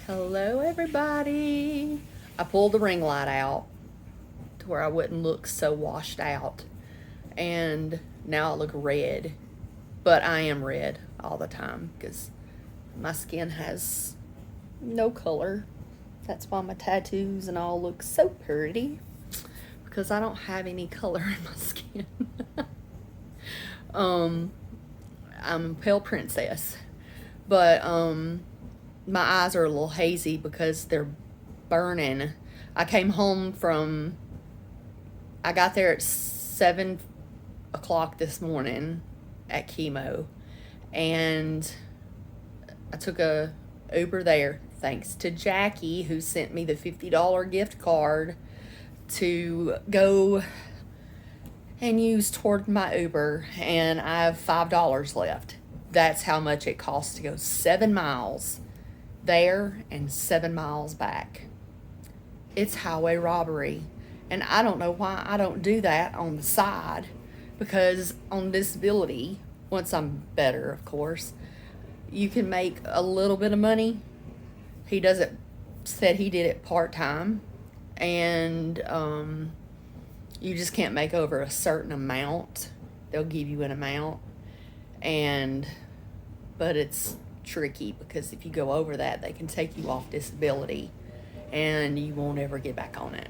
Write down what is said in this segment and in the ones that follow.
Hello, everybody. I pulled the ring light out to where I wouldn't look so washed out. And now I look red. But I am red all the time because my skin has no color. That's why my tattoos and all look so pretty because I don't have any color in my skin. um, I'm a pale princess. But my eyes are a little hazy because they're burning. I came home from, I got there at 7 o'clock this morning at Chemo, and I took a Uber there thanks to Jackie, who sent me the $50 gift card to go and use toward my Uber, and I have $5 left. That's how much it costs to go 7 miles there and 7 miles back. It's highway robbery. And I don't know why I don't do that on the side, because on disability, once I'm better, of course, you can make a little bit of money. He said he did it part-time, and you just can't make over a certain amount. They'll give you an amount, but it's tricky because if you go over that, they can take you off disability and you won't ever get back on it.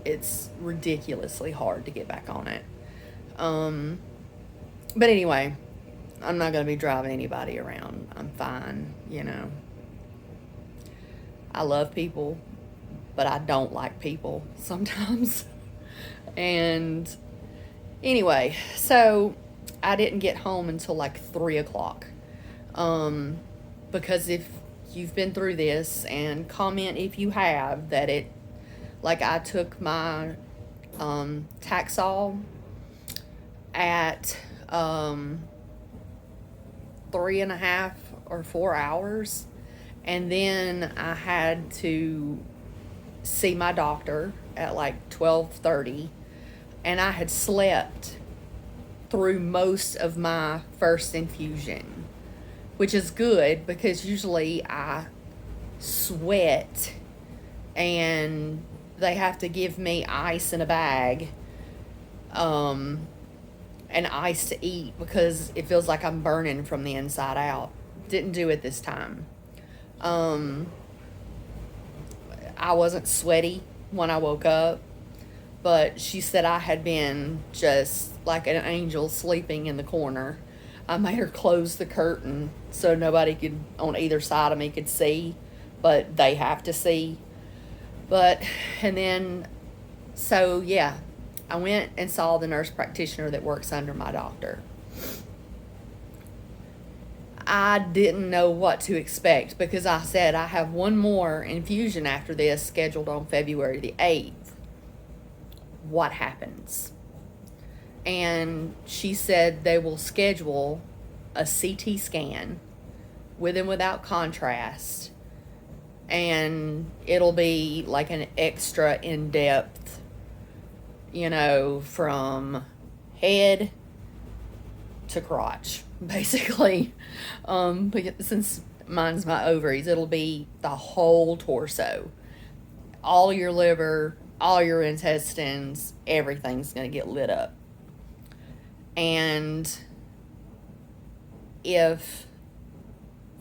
It's ridiculously hard to get back on it. But anyway, I'm not going to be driving anybody around. I'm fine, I love people, but I don't like people sometimes. And anyway, so I didn't get home until like 3 o'clock. Because if you've been through this, and comment if you have, that I took my Taxol at 3.5 or 4 hours, and then I had to see my doctor at like 12:30, and I had slept through most of my first infusion, which is good because usually I sweat and they have to give me ice in a bag and ice to eat because it feels like I'm burning from the inside out. Didn't do it this time. I wasn't sweaty when I woke up, but she said I had been just like an angel sleeping in the corner. I made her close the curtain so nobody could, on either side of me, could see, but they have to see. So yeah, I went and saw the nurse practitioner that works under my doctor. I didn't know what to expect because I said I have one more infusion after this scheduled on February the 8th. What happens? And she said they will schedule a CT scan with and without contrast, and it'll be like an extra in-depth, from head to crotch, basically. Since mine's my ovaries, it'll be the whole torso, all your liver, all your intestines, everything's going to get lit up. And if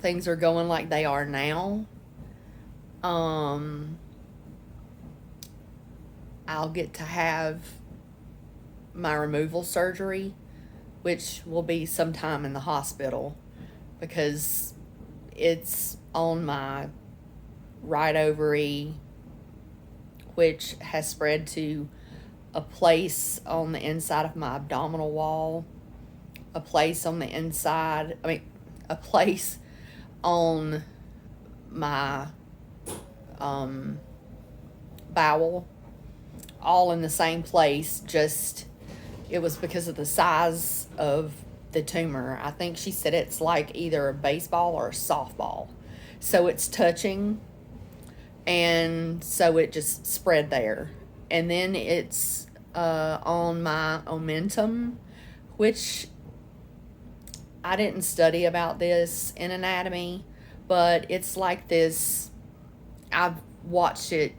things are going like they are now, I'll get to have my removal surgery, which will be sometime in the hospital because it's on my right ovary, which has spread to a place on the inside of my abdominal wall, a place on my bowel, all in the same place. Just, it was because of the size of the tumor. I think she said it's like either a baseball or a softball. So it's touching, and so it just spread there. And then it's on my omentum, which I didn't study about this in anatomy, but it's like this I've watched it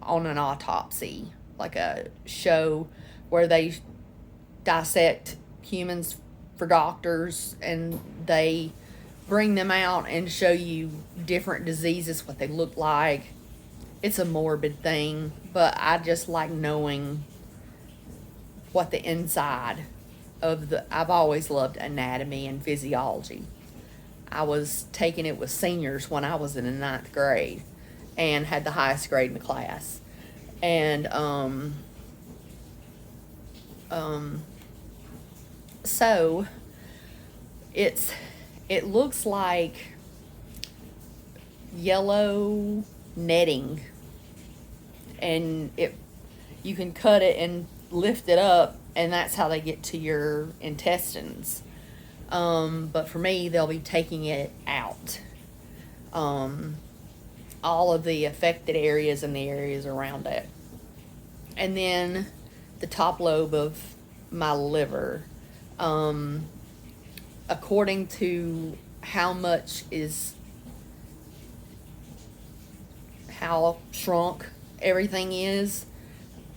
on an autopsy, like a show where they dissect humans for doctors, and they bring them out and show you different diseases, what they look like. It's a morbid thing, but I just like knowing what the inside of the. I've always loved anatomy and physiology. I was taking it with seniors when I was in the 9th grade and had the highest grade in the class. And so it looks like yellow netting, and you can cut it and lift it up, and that's how they get to your intestines. But for me, they'll be taking it out. All of the affected areas and the areas around it. And then the top lobe of my liver. According to how shrunk everything is,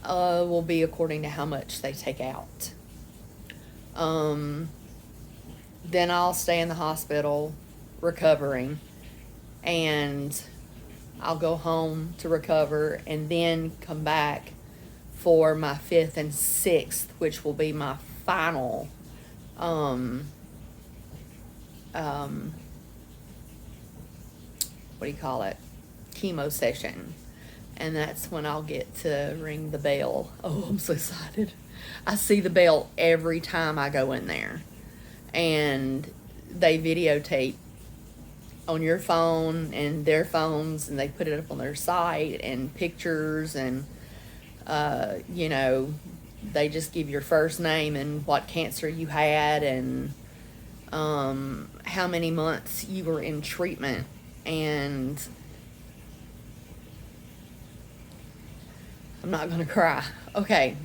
will be according to how much they take out. Then I'll stay in the hospital recovering, and I'll go home to recover and then come back for my 5th and 6th, which will be my final what do you call it? Chemo session. And that's when I'll get to ring the bell. Oh, I'm so excited. I see the bell every time I go in there. And they videotape on your phone and their phones, and they put it up on their site, and pictures, and they just give your first name and what cancer you had, and how many months you were in treatment. And I'm not gonna cry. Okay,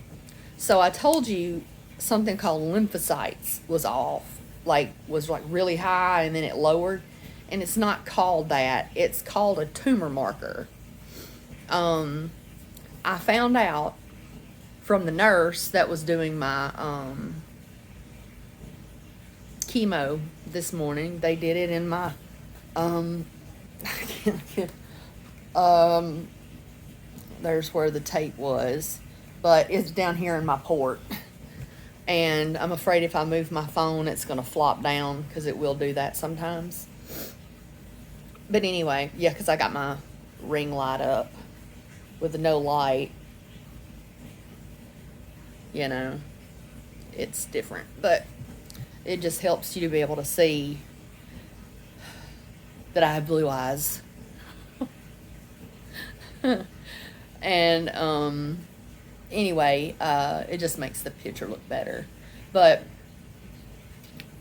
so I told you something called lymphocytes was off, was really high, and then it lowered. And it's not called that. It's called a tumor marker. I found out from the nurse that was doing my chemo this morning. They did it in my there's where the tape was, but it's down here in my port. And I'm afraid if I move my phone, it's going to flop down, because it will do that sometimes. But anyway, yeah, because I got my ring light up with the no light. It's different. But it just helps you to be able to see that I have blue eyes. And anyway, it just makes the picture look better. But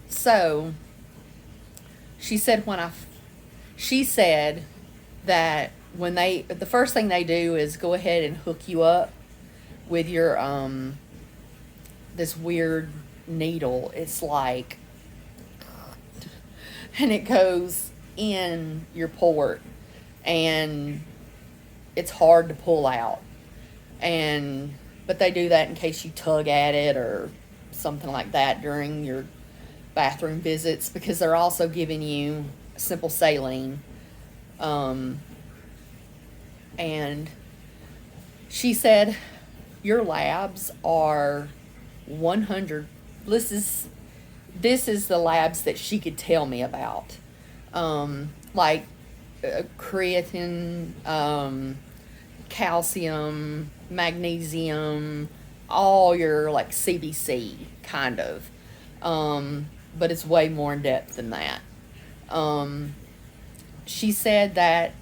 so she said that when the first thing they do is go ahead and hook you up with your this weird needle. It's like, and it goes in your port, and it's hard to pull out. But they do that in case you tug at it or something like that during your bathroom visits, because they're also giving you simple saline. And she said your labs are 100. This is the labs that she could tell me about. Like creatine, calcium, magnesium, all your like CBC kind of. But it's way more in depth than that. She said that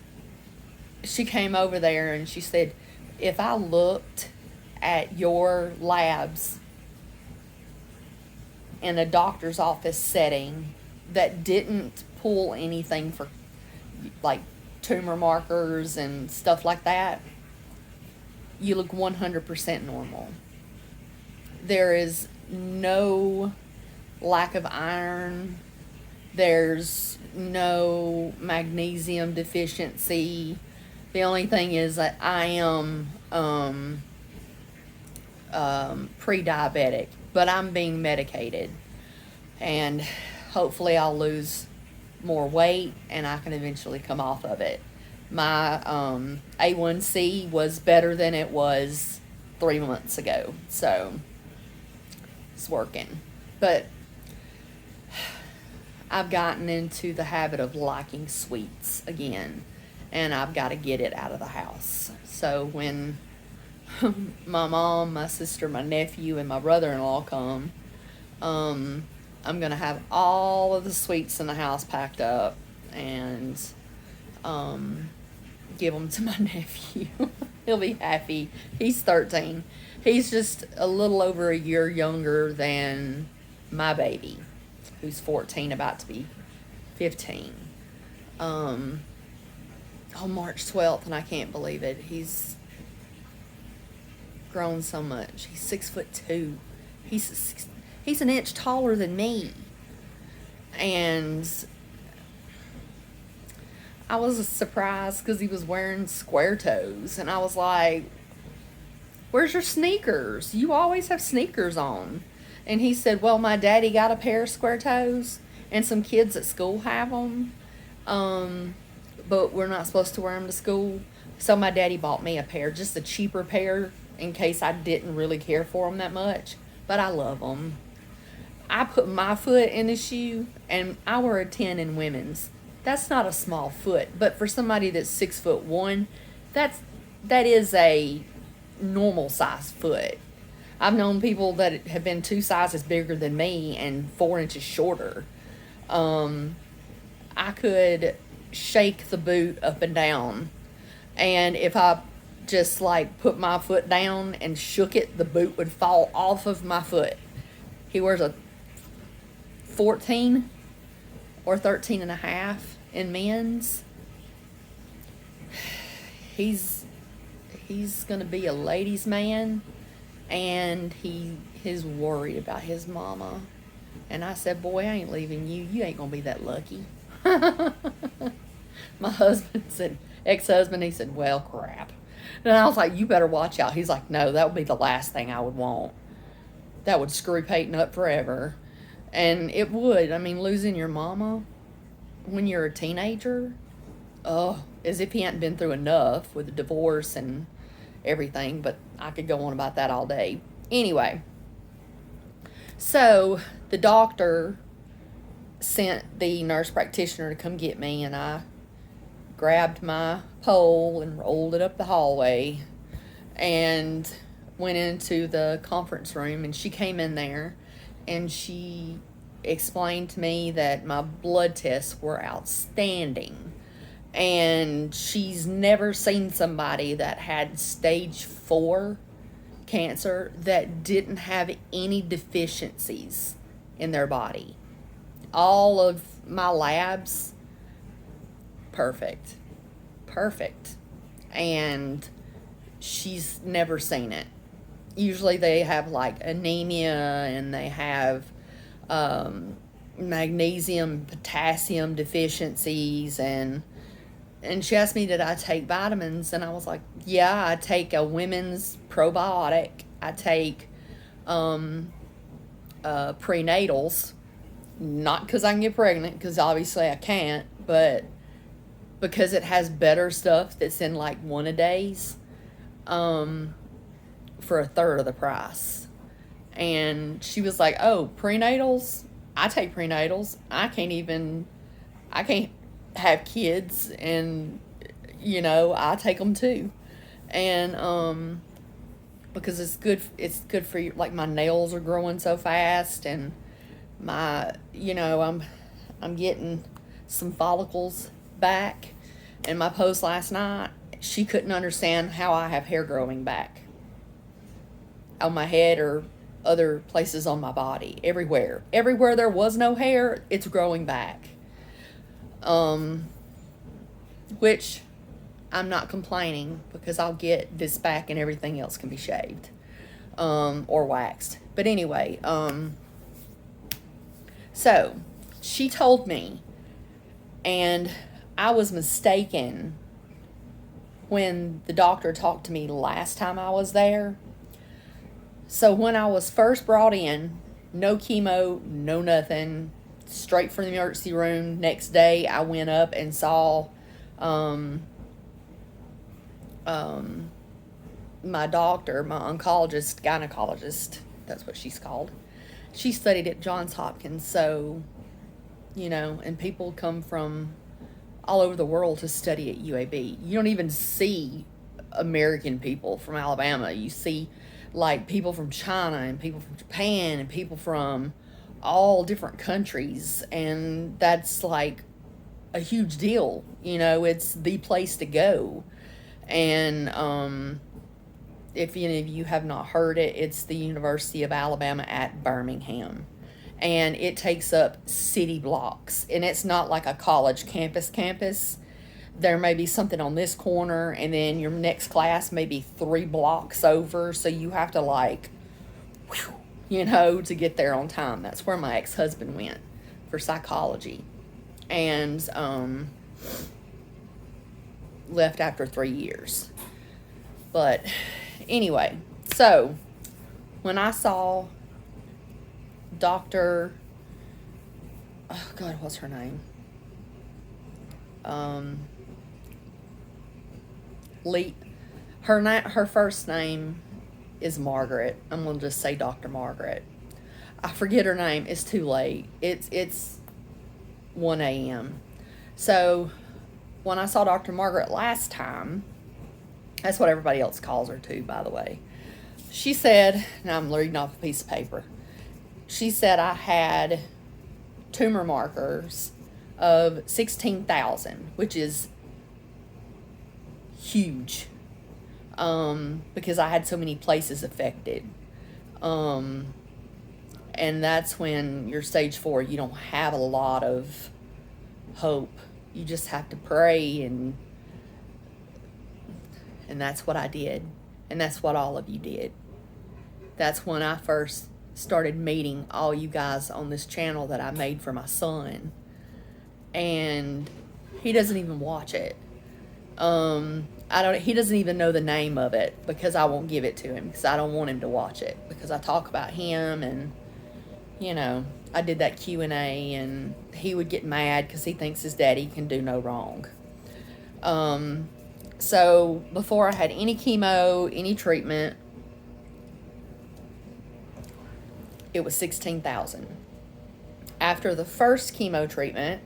she came over there and she said, if I looked at your labs in a doctor's office setting that didn't pull anything for like tumor markers and stuff like that, you look 100% normal. There is no lack of iron. There's no magnesium deficiency. The only thing is that I am pre-diabetic, but I'm being medicated, and hopefully I'll lose more weight and I can eventually come off of it. My A1C was better than it was 3 months ago, so it's working. But I've gotten into the habit of liking sweets again, and I've got to get it out of the house. So when my mom, my sister, my nephew, and my brother-in-law come, I'm going to have all of the sweets in the house packed up and give them to my nephew. He'll be happy. He's 13. He's just a little over a year younger than my baby, who's 14, about to be 15. On March 12th, and I can't believe it. He's grown so much. He's 6'2". He's an inch taller than me. And I was surprised because he was wearing square toes. And I was like, where's your sneakers? You always have sneakers on. And he said, well, my daddy got a pair of square toes, and some kids at school have them. But we're not supposed to wear them to school. So my daddy bought me a pair, just a cheaper pair, in case I didn't really care for them that much. But I love them. I put my foot in a shoe, and I wear a 10 in women's. That's not a small foot, but for somebody that's 6'1", that is a normal size foot. I've known people that have been 2 sizes bigger than me and 4 inches shorter. I could shake the boot up and down, and if I just like put my foot down and shook it, the boot would fall off of my foot. He wears a 14 or 13 and a half in men's. He's gonna be a ladies' man, and he's worried about his mama. And I said, boy, I ain't leaving you. You ain't gonna be that lucky. My husband said, ex-husband, he said, well, crap. And I was like, you better watch out. He's like, no, that would be the last thing I would want. That would screw Peyton up forever. And it would. I mean, losing your mama when you're a teenager, as if he hadn't been through enough with a divorce and everything. But I could go on about that all day. Anyway, so the doctor sent the nurse practitioner to come get me, and I grabbed my pole and rolled it up the hallway and went into the conference room. And she came in there and she explained to me that my blood tests were outstanding, and she's never seen somebody that had stage 4 cancer that didn't have any deficiencies in their body. All of my labs, perfect. And she's never seen it. Usually they have like anemia, and they have magnesium, potassium deficiencies, and she asked me, did I take vitamins? And I was like, yeah, I take a women's probiotic. I take prenatals, not because I can get pregnant, because obviously I can't, but because it has better stuff that's in like one-a-days for a third of the price. And she was like, oh, prenatals? I take prenatals. I can't have kids, and I take them too. And because it's good for you. Like, my nails are growing so fast, and my I'm getting some follicles back. And my post last night, she couldn't understand how I have hair growing back on my head or other places on my body. Everywhere there was no hair, it's growing back. Which I'm not complaining, because I'll get this back and everything else can be shaved or waxed. But anyway, so she told me, and I was mistaken when the doctor talked to me last time I was there. So when I was first brought in, no chemo, no nothing, straight from the emergency room. Next day, I went up and saw my doctor, my oncologist, gynecologist. That's what she's called. She studied at Johns Hopkins, so, and people come from all over the world to study at UAB. You don't even see American people from Alabama. You see, like, people from China and people from Japan and people from all different countries, and that's, like, a huge deal. It's the place to go. And if any of you have not heard it, it's the University of Alabama at Birmingham. And it takes up city blocks. And it's not like a college campus. There may be something on this corner, and then your next class may be 3 blocks over. So you have to, like, to get there on time. That's where my ex-husband went for psychology. And left after 3 years. But anyway, so when I saw Dr. Oh God, what's her name? Lee. Her first name is Margaret. I'm gonna just say Dr. Margaret. I forget her name. It's too late. It's 1 a.m. So when I saw Dr. Margaret last time, that's what everybody else calls her too, by the way. She said, now I'm reading off a piece of paper. She said I had tumor markers of 16,000, which is huge, because I had so many places affected. And that's when you're stage 4, you don't have a lot of hope. You just have to pray, and that's what I did. And that's what all of you did. That's when I first started meeting all you guys on this channel that I made for my son. And he doesn't even watch it. He doesn't even know the name of it, because I won't give it to him, because I don't want him to watch it, because I talk about him, and I did that Q&A, and he would get mad because he thinks his daddy can do no wrong. So before I had any chemo, any treatment, it was 16,000. After the first chemo treatment,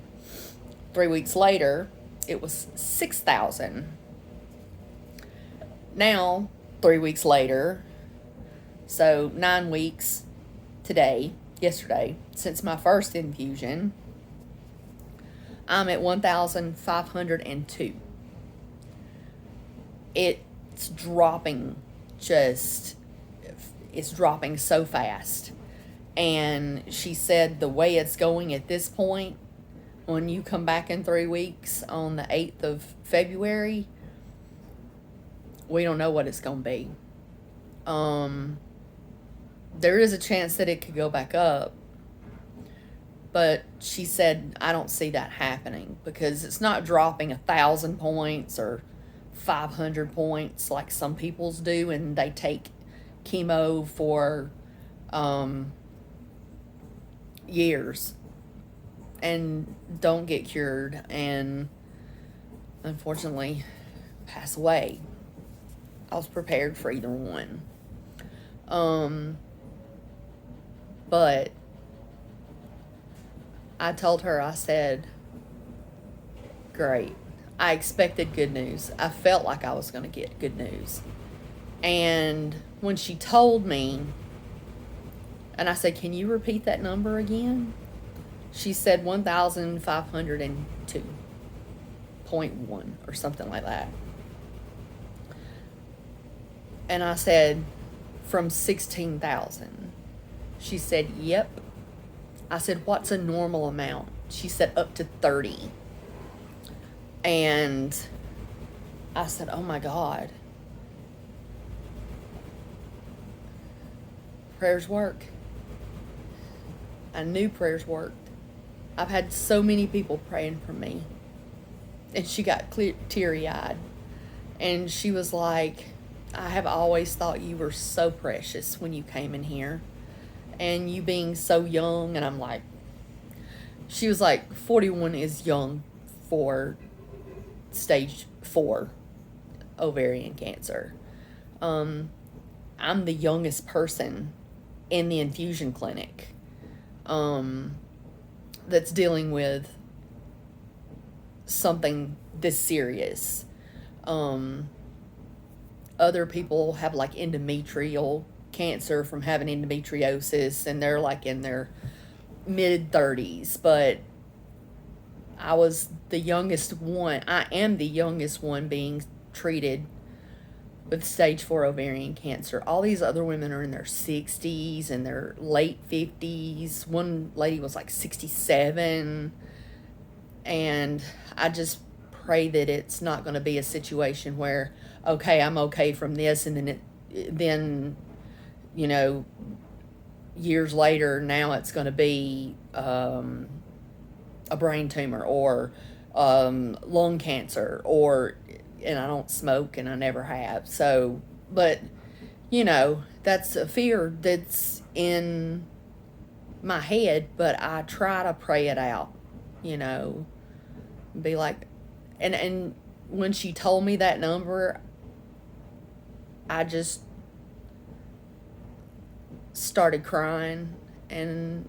3 weeks later, it was 6,000. Now, 3 weeks later, so 9 weeks yesterday, since my first infusion, I'm at 1,502. It's dropping it's dropping so fast. And she said the way it's going at this point, when you come back in 3 weeks on the 8th of February, we don't know what it's going to be. There is a chance that it could go back up. But she said, I don't see that happening, because it's not dropping 1,000 points or 500 points like some people's do, and they take chemo for years and don't get cured, and unfortunately pass away. I was prepared for either one. But I told her, I said, great. I expected good news. I felt like I was going to get good news. And when she told me, and I said, can you repeat that number again? She said 1,502.1 or something like that. And I said, from 16,000. She said, yep. I said, what's a normal amount? She said, up to 30. And I said, oh my God. Prayers work. I knew prayers worked. I've had so many people praying for me. And she got teary-eyed. And she was like, I have always thought you were so precious when you came in here. And you being so young. And I'm like, she was like, 41 is young for stage 4 ovarian cancer. I'm the youngest person in the infusion clinic that's dealing with something this serious. Other people have like endometrial cancer from having endometriosis, and they're like in their mid 30s, but I was the youngest one. I am the youngest one being treated with stage 4 ovarian cancer. All these other women are in their 60s and their late 50s. One lady was like 67. And I just pray that it's not going to be a situation where, okay, I'm okay from this, and then you know, years later, now it's going to be a brain tumor or lung cancer, and I don't smoke and I never have. So, but, you know, that's a fear that's in my head, but I try to pray it out, you know, be like, and when she told me that number, I just started crying, and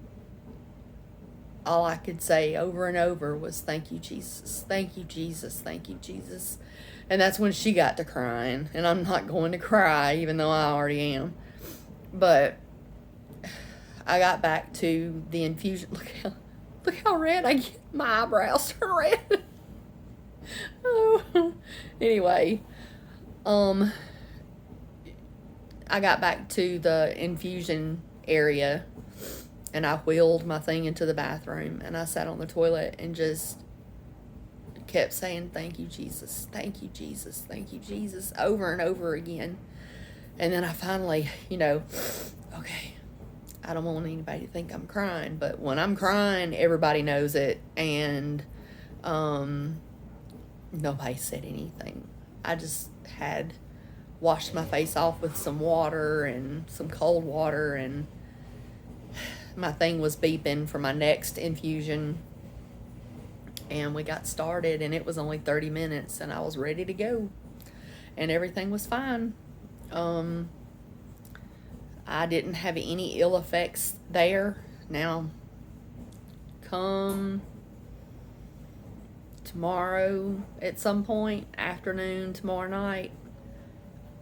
all I could say over and over was, thank you, Jesus, thank you, Jesus, thank you, Jesus. And that's when she got to crying, and I'm not going to cry, even though I already am. But I got back to the infusion. Look how red I get. My eyebrows turn red. Oh. Anyway, I got back to the infusion area, and I wheeled my thing into the bathroom, and I sat on the toilet and just kept saying, thank you, Jesus, thank you, Jesus, thank you, Jesus, over and over again. And then I finally, you know, okay, I don't want anybody to think I'm crying, but when I'm crying, everybody knows it. And nobody said anything. I just had washed my face off with some water and some cold water, and my thing was beeping for my next infusion, and we got started, and it was only 30 minutes, and I was ready to go, and everything was fine. I didn't have any ill effects there. Now, come tomorrow at some point, afternoon, tomorrow night,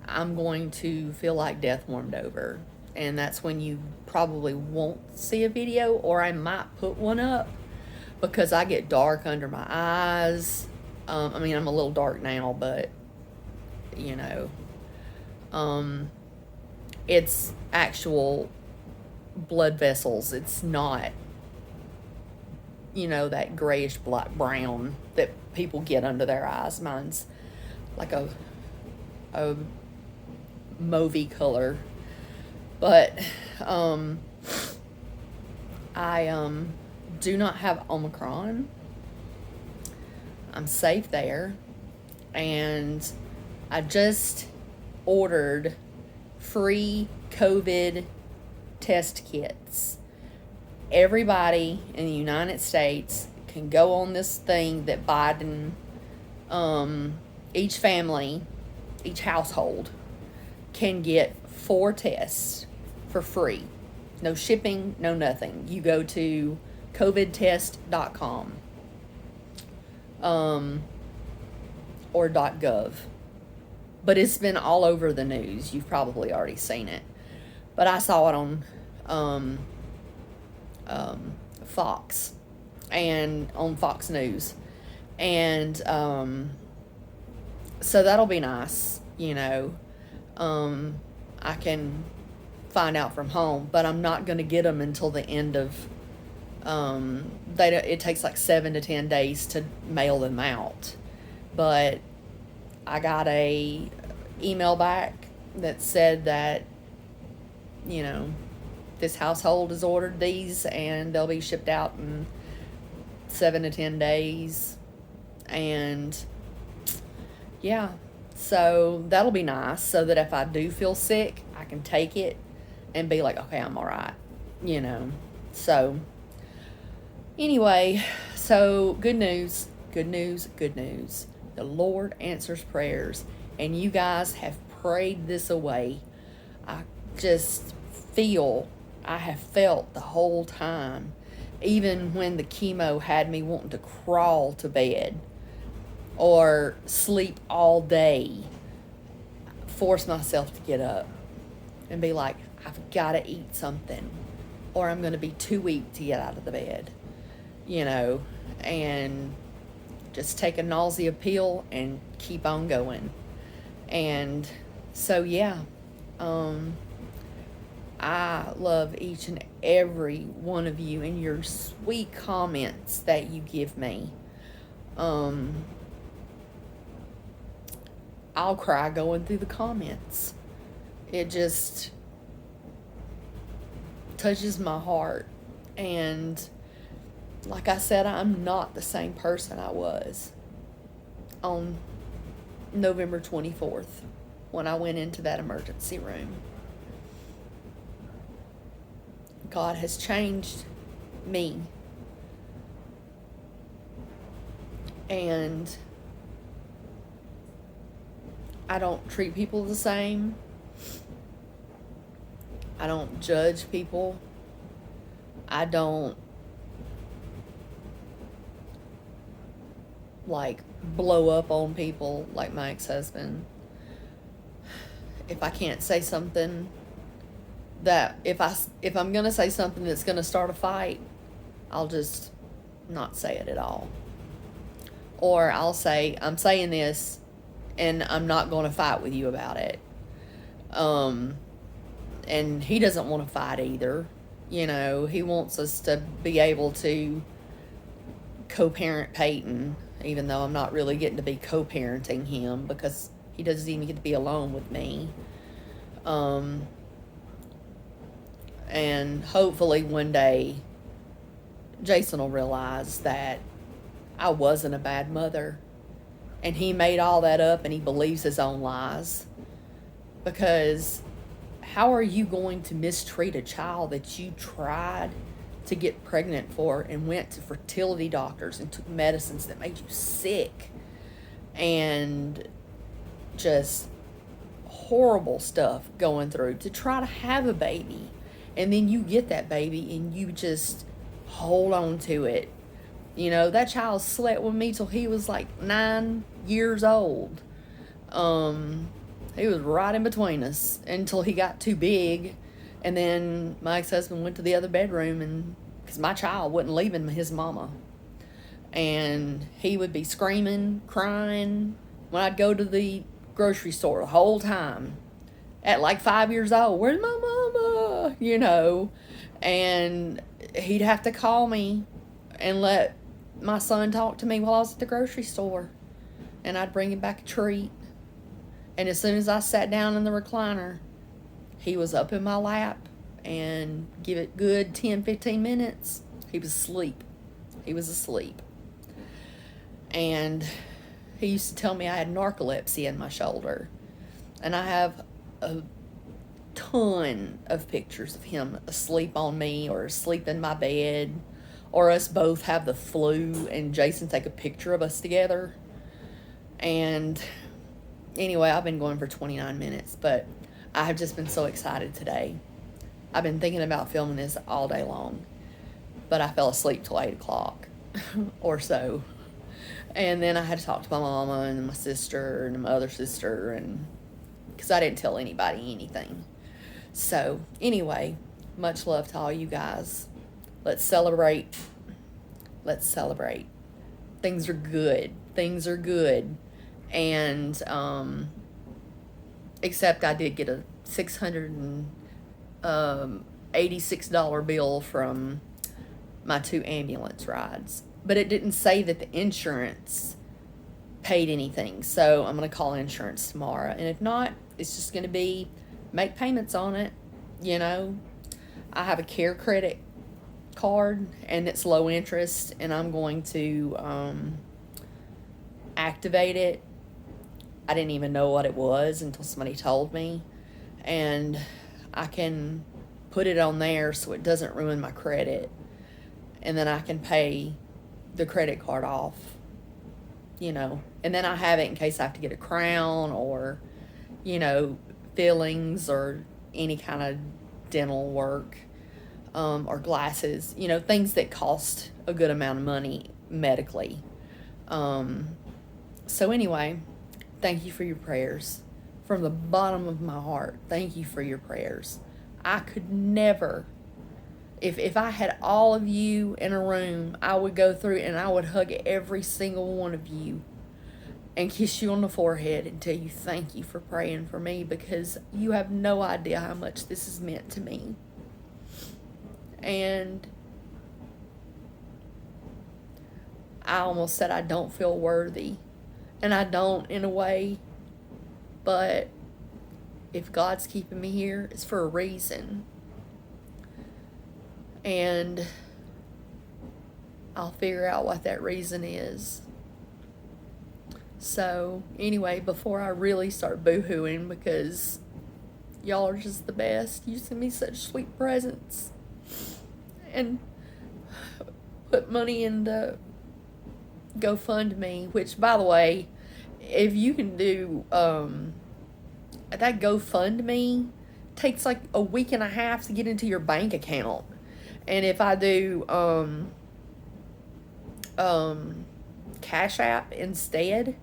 I'm going to feel like death warmed over. And that's when you probably won't see a video, or I might put one up, because I get dark under my eyes. I mean, I'm a little dark now, but, you know, it's actual blood vessels. It's not, you know, that grayish black brown that people get under their eyes. Mine's like a mauvey color. But I do not have Omicron. I'm safe there. And I just ordered free COVID test kits. Everybody in the United States can go on this thing that Biden, each family, each household can get 4 tests for free. No shipping, no nothing. You go to covidtest.com or .gov. But it's been all over the news. You've probably already seen it. But I saw it on Fox and on Fox News. And so that'll be nice, you know. I can find out from home, but I'm not going to get them until the end of, it takes like 7 to 10 days to mail them out. But I got a email back that said that, you know, this household has ordered these and they'll be shipped out in 7 to 10 days. And yeah, So that'll be nice, so that if I do feel sick, I can take it and be like, okay, I'm all right, you know. So anyway, so good news, good news, good news. The Lord answers prayers, and you guys have prayed this away. I just I have felt the whole time, even when the chemo had me wanting to crawl to bed or sleep all day, force myself to get up and be like, I've got to eat something, or I'm going to be too weak to get out of the bed, you know, and just take a nausea pill and keep on going. And so, yeah, I love each and every one of you and your sweet comments that you give me. I'll cry going through the comments. It just touches my heart. And like I said, I'm not the same person I was on November 24th when I went into that emergency room. God has changed me. And I don't treat people the same. I don't judge people. I don't like blow up on people like my ex-husband. If I can't say something that if I'm gonna say something that's gonna start a fight, I'll just not say it at all. Or I'll say, I'm saying this and I'm not going to fight with you about it. And he doesn't want to fight either. You know, he wants us to be able to co-parent Peyton, even though I'm not really getting to be co-parenting him because he doesn't even get to be alone with me. And hopefully one day Jason will realize that I wasn't a bad mother. And he made all that up and he believes his own lies. Because how are you going to mistreat a child that you tried to get pregnant for and went to fertility doctors and took medicines that made you sick and just horrible stuff going through to try to have a baby, and then you get that baby and you just hold on to it. You know, that child slept with me till he was like 9 years old. He was right in between us until he got too big. And then my ex-husband went to the other bedroom, and because my child wasn't leaving his mama. And he would be screaming, crying when I'd go to the grocery store the whole time. At like 5 years old, where's my mama? You know, and he'd have to call me and let my son talk to me while I was at the grocery store. And I'd bring him back a treat. And as soon as I sat down in the recliner, he was up in my lap, and give it good 10, 15 minutes, he was asleep. He was asleep. And he used to tell me I had narcolepsy in my shoulder. And I have a ton of pictures of him asleep on me or asleep in my bed, or us both have the flu and Jason take a picture of us together. And anyway, I've been going for 29 minutes, but I have just been so excited today. I've been thinking about filming this all day long, but I fell asleep till 8 o'clock or so. And then I had to talk to my mama and my sister and my other sister, and because I didn't tell anybody anything. So anyway, much love to all you guys. Let's celebrate. Let's celebrate. Things are good. Things are good. And except I did get a $686 bill from my 2 ambulance rides, but it didn't say that the insurance paid anything. So I'm going to call insurance tomorrow, and if not, it's just going to be make payments on it. You know, I have a care credit card and it's low interest, and I'm going to activate it I didn't even know what it was until somebody told me. And I can put it on there so it doesn't ruin my credit. And then I can pay the credit card off, you know. And then I have it in case I have to get a crown or, you know, fillings or any kind of dental work, or glasses, you know, things that cost a good amount of money medically. So anyway, thank you for your prayers. From the bottom of my heart, thank you for your prayers. I could never, if I had all of you in a room, I would go through and I would hug every single one of you and kiss you on the forehead and tell you thank you for praying for me, because you have no idea how much this has meant to me. And I almost said I don't feel worthy. And I don't, in a way. But if God's keeping me here, it's for a reason. And I'll figure out what that reason is. So, anyway, before I really start boo-hooing, because y'all are just the best. You send me such sweet presents. And put money in the GoFundMe, which, by the way, if you can do that GoFundMe, takes like a week and a half to get into your bank account. And if I do Cash App instead,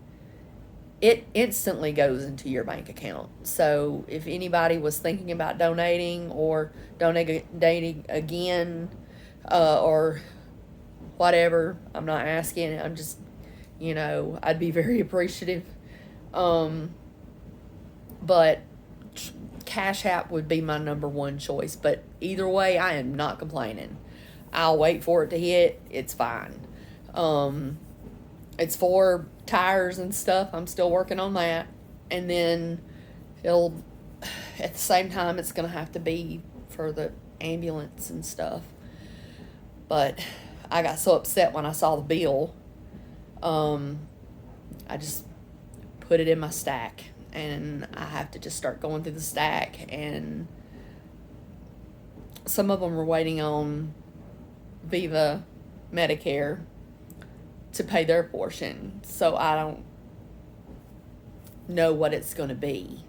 it instantly goes into your bank account. So if anybody was thinking about donating or donating again, or whatever, I'm not asking, I'm just, you know, I'd be very appreciative. But Cash App would be my number one choice. But either way, I am not complaining. I'll wait for it to hit. It's fine. It's for tires and stuff. I'm still working on that. And then it'll, at the same time, it's going to have to be for the ambulance and stuff. But I got so upset when I saw the bill. I just put it in my stack. And I have to just start going through the stack. And some of them are waiting on Viva Medicare to pay their portion. So I don't know what it's going to be.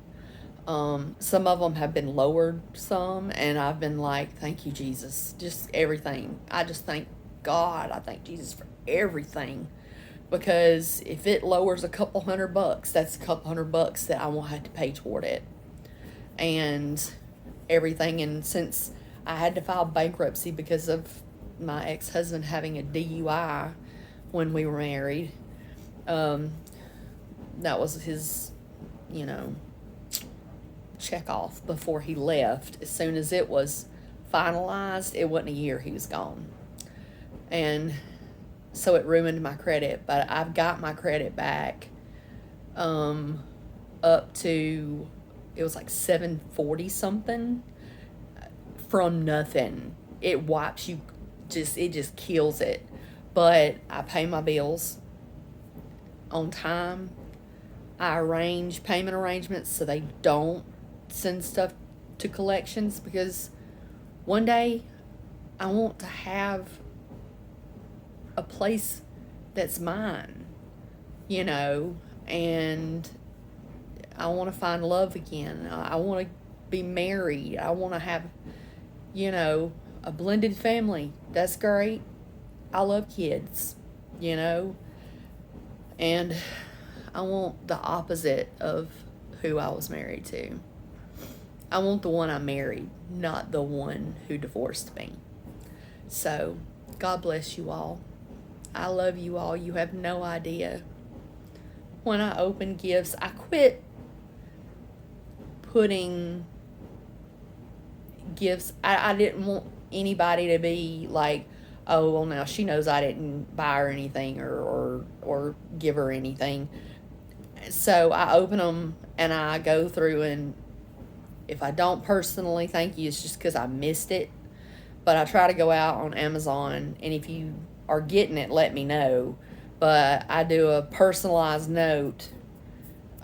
Some of them have been lowered some. And I've been like, thank you, Jesus. Just everything. I just thank God. I thank Jesus for everything. Because if it lowers a couple $100, that's a couple $100 that I won't have to pay toward it. And everything. And since I had to file bankruptcy because of my ex-husband having a DUI when we were married, that was his, you know, check off before he left. As soon as it was finalized, it wasn't a year, he was gone. And so it ruined my credit, but I've got my credit back up to, it was like 740 something from nothing. It wipes you, it just kills it. But I pay my bills on time. I arrange payment arrangements so they don't send stuff to collections, because one day I want to have a place that's mine, you know, and I want to find love again. I want to be married. I want to have, you know, a blended family. That's great. I love kids, you know, and I want the opposite of who I was married to. I want the one I married, not the one who divorced me. So, God bless you all. I love you all. You have no idea. When I open gifts, I quit putting gifts. I didn't want anybody to be like, oh, well, now she knows I didn't buy her anything or give her anything. So I open them and I go through, and if I don't personally thank you, it's just because I missed it. But I try to go out on Amazon, and if you are getting it, let me know. But I do a personalized note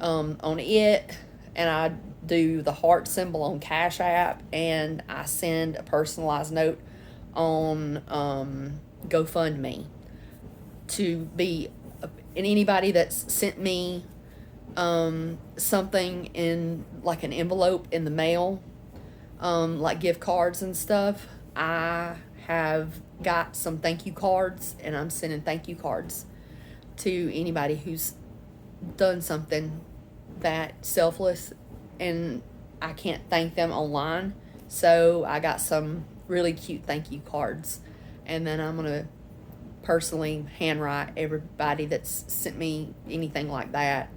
on it, and I do the heart symbol on Cash App, and I send a personalized note on GoFundMe to be, and anybody that's sent me something in like an envelope in the mail, like gift cards and stuff, I have got some thank you cards, and I'm sending thank you cards to anybody who's done something that selfless, and I can't thank them online. So I got some really cute thank you cards, and then I'm gonna personally handwrite everybody that's sent me anything like that,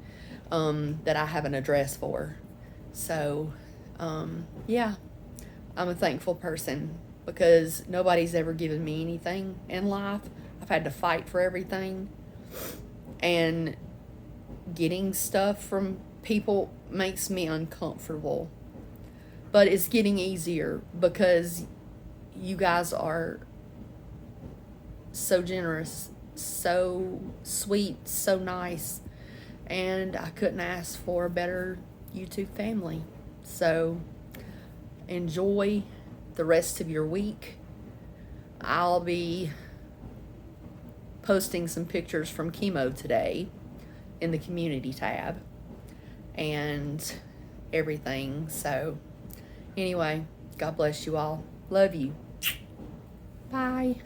that I have an address for. So yeah, I'm a thankful person because nobody's ever given me anything in life. I've had to fight for everything, and getting stuff from people makes me uncomfortable. But it's getting easier because you guys are so generous, so sweet, so nice, and I couldn't ask for a better YouTube family. So enjoy the rest of your week. I'll be posting some pictures from chemo today in the community tab and everything. So anyway, God bless you all. Love you. Bye.